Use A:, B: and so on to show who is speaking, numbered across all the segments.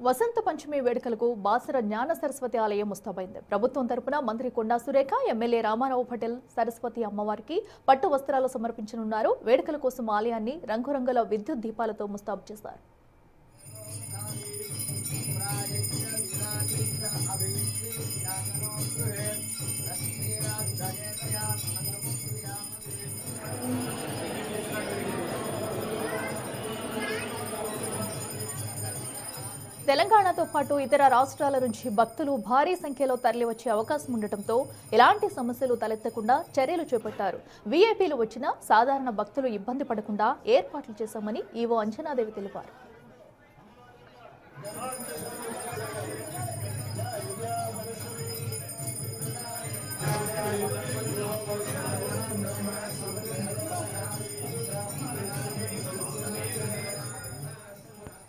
A: వసంత పంచమి వేడుకలకు బాసర జ్ఞాన సరస్వతి ఆలయం ముస్తాబైంది. ప్రభుత్వం తరపున మంత్రి కొండా సురేఖ, ఎమ్మెల్యే రామారావు పటేల్ సరస్వతి అమ్మవారికి పట్టు వస్త్రాలు సమర్పించనున్నారు. వేడుకల కోసం ఆలయాన్ని రంగురంగుల విద్యుత్ దీపాలతో ముస్తాబు చేశారు. తెలంగాణతో పాటు ఇతర రాష్ట్రాల నుంచి భక్తులు భారీ సంఖ్యలో తరలివచ్చే అవకాశం ఉండటంతో ఎలాంటి సమస్యలు తలెత్తకుండా చర్యలు చేపట్టారు. వీఐపీలు వచ్చినా సాధారణ భక్తులు ఇబ్బంది పడకుండా ఏర్పాట్లు చేశామని ఈవో అంజనాదేవి తెలిపారు.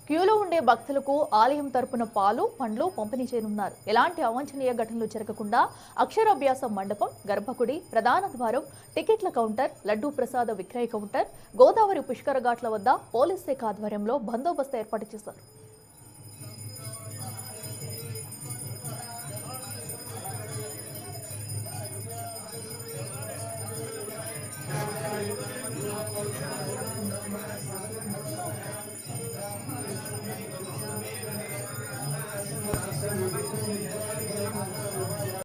A: క్యూలో ఉండే భక్తులకు ఆలయం తరపున పాలు, పండ్లు పంపిణీ చేయనున్నారు. ఎలాంటి అవాంఛనీయ ఘటనలు జరగకుండా అక్షరాభ్యాస మండపం, గర్భగుడి, ప్రధాన ద్వారం, టికెట్ల కౌంటర్, లడ్డూ ప్రసాద విక్రయ కౌంటర్, గోదావరి పుష్కర ఘాట్ల వద్ద పోలీస్ శాఖ ఆధ్వర్యంలో బందోబస్తు ఏర్పాటు చేశారు.